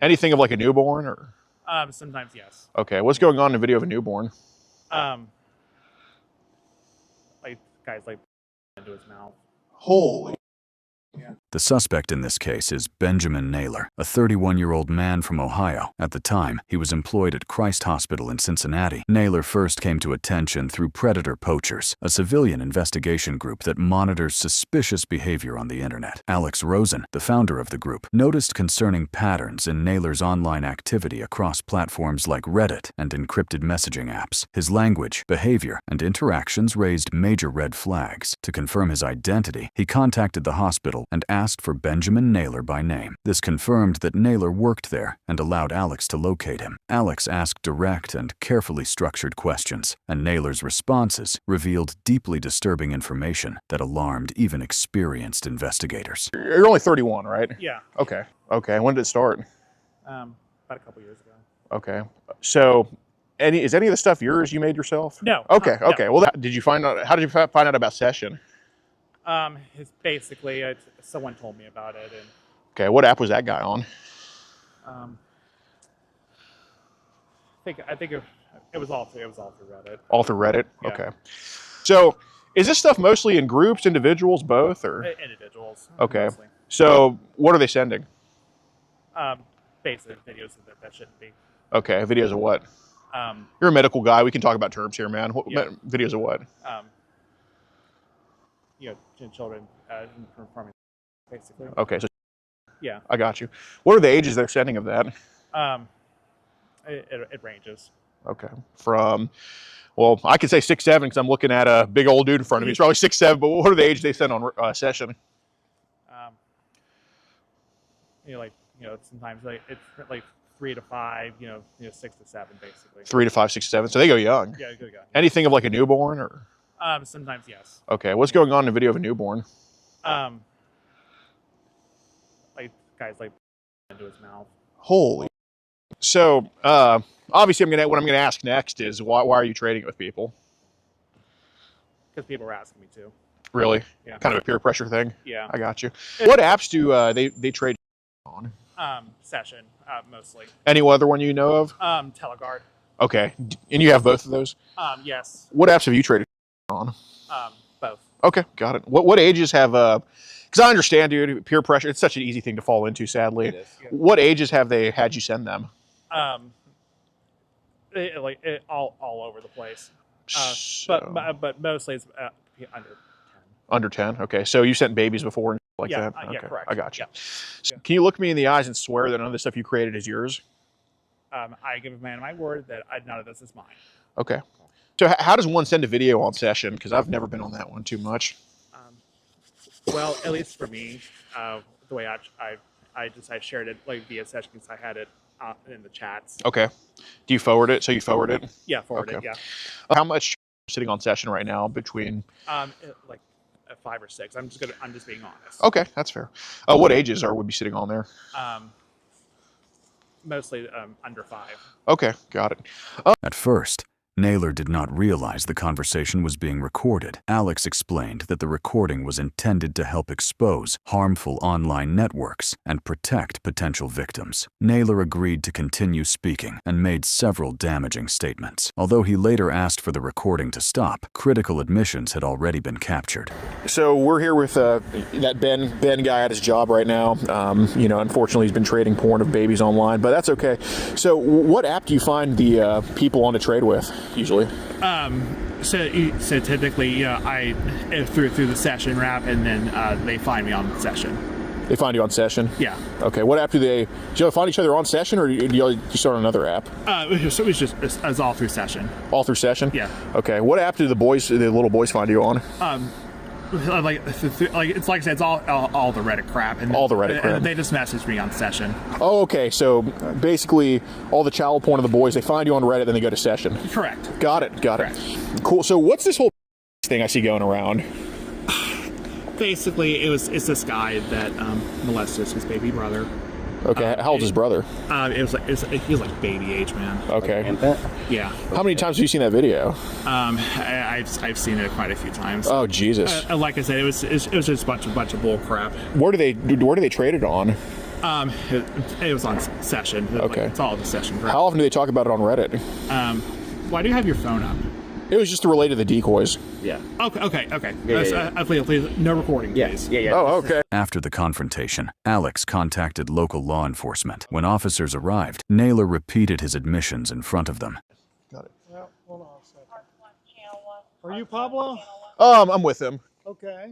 Anything of like a newborn or? Sometimes yes. Okay, what's going on in a video of a newborn? Like guys like into his mouth. Holy. Yeah. The suspect in this case is Benjamin Naylor, a 31-year-old man from Ohio. At the time, he was employed at Christ Hospital in Cincinnati. Naylor first came to attention through Predator Poachers, a civilian investigation group that monitors suspicious behavior on the internet. Alex Rosen, the founder of the group, noticed concerning patterns in Naylor's online activity across platforms like Reddit and encrypted messaging apps. His language, behavior, and interactions raised major red flags. To confirm his identity, he contacted the hospital and asked for Benjamin Naylor by name. This confirmed that Naylor worked there and allowed Alex to locate him. Alex asked direct and carefully structured questions, and Naylor's responses revealed deeply disturbing information that alarmed even experienced investigators. You're only 31, right? Yeah. Okay. Okay. When did it start? About a couple years ago. Okay. So, is any of the stuff yours you made yourself? No. Okay. No. Okay. Well, did you find out? How did you find out about Session? It's basically someone told me about it, and Okay. What app was that guy on? I think it was all through Reddit. All through Reddit. Yeah. Okay. So, is this stuff mostly in groups, individuals, both, or? Individuals. Okay. Mostly. So, what are they sending? Basic videos that shouldn't be. Okay. Videos of what? Um, You're a medical guy. We can talk about terms here, man. Yeah. Videos of what? Children performing, basically. Okay. So, Yeah. I got you. What are the ages they're sending of that? It ranges. Okay. From, well, I could say 6'7" because I'm looking at a big old dude in front of me. He's probably 6'7", but what are the ages they send on Session? Sometimes it's like 3 to 5, 6 to 7, basically. 3 to 5, 6 to 7. So they go young. Yeah, good guy. Anything of like a newborn or? Sometimes yes. Okay. What's going on in a video of a newborn? Like guys like into his mouth. Holy. So obviously, what I'm gonna ask next is why are you trading it with people? Because people were asking me to. Really? Yeah. Kind of a peer pressure thing. Yeah. I got you. What apps do they trade on? Session mostly. Any other one you know of? Teleguard. Okay. And you have both of those? Yes. What apps have you traded on? Both. Okay, got it. What ages have because I understand, dude, peer pressure, it's such an easy thing to fall into, sadly. It is. Yeah. What ages have they had you send them? All over the place. So, But mostly it's under 10. under 10. Okay, so you sent babies before and like Yeah, that. yeah, Okay, correct. I got you. Yeah. So can you look me in the eyes and swear that none of the stuff you created is yours? I give a man my word that none of this is mine. Okay. So how does one send a video on Session? Because I've never been on that one too much. Well, at least for me, the way I shared it like via Session because I had it in the chats. Okay. Do you forward it? So you forward it? Yeah, forward Okay. it. Yeah. How much sitting on Session right now between? Like 5 or 6. I'm just being honest. Okay, that's fair. What ages would be sitting on there? Mostly under 5. Okay, got it. At first, Naylor did not realize the conversation was being recorded. Alex explained that the recording was intended to help expose harmful online networks and protect potential victims. Naylor agreed to continue speaking and made several damaging statements. Although he later asked for the recording to stop, critical admissions had already been captured. So we're here with that Ben guy at his job right now. Unfortunately, he's been trading porn of babies online, but that's okay. So what app do you find the people on to trade with usually? So typically, I through the Session app, and then they find me on Session. They find you on Session? Yeah. Okay. What app do you find each other on Session, or do you start on another app? It was all through Session. All through Session? Yeah. Okay. What app do the little boys find you on? It's like I said, it's all the Reddit crap. And all the Reddit crap. They just message me on Session. Oh, okay. So basically, all the child porn of the boys, they find you on Reddit, then they go to Session. Correct. Got it. Correct. Cool. So what's this whole thing I see going around? Basically, it's this guy that molested his baby brother. Okay. How old's his brother? He was like baby age, man. Okay. Yeah. How many times have you seen that video? I've seen it quite a few times. Oh Jesus! Like I said, it was just a bunch of bull crap. Where do they trade it on? It was on session. Okay. It's all the session. Correct? How often do they talk about it on Reddit? Why do you have your phone up? It was just to relate to the decoys. Yeah. Okay. Yeah. Please, no recording, please. Yeah. Oh, okay. After the confrontation, Alex contacted local law enforcement. When officers arrived, Naylor repeated his admissions in front of them. Got it. Well, hold on a second. Are you Pablo? I'm with him. Okay.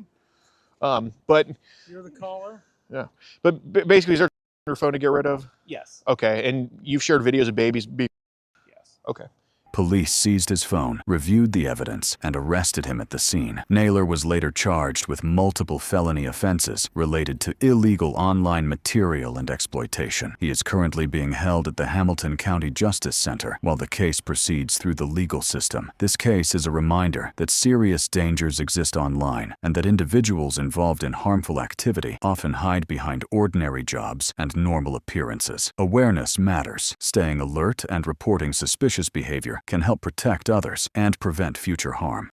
But You're the caller? yeah. But basically, is there your phone to get rid of? Yes. Okay. And you've shared videos of babies. Yes. Okay. Police seized his phone, reviewed the evidence, and arrested him at the scene. Naylor was later charged with multiple felony offenses related to illegal online material and exploitation. He is currently being held at the Hamilton County Justice Center while the case proceeds through the legal system. This case is a reminder that serious dangers exist online and that individuals involved in harmful activity often hide behind ordinary jobs and normal appearances. Awareness matters. Staying alert and reporting suspicious behavior can help protect others and prevent future harm.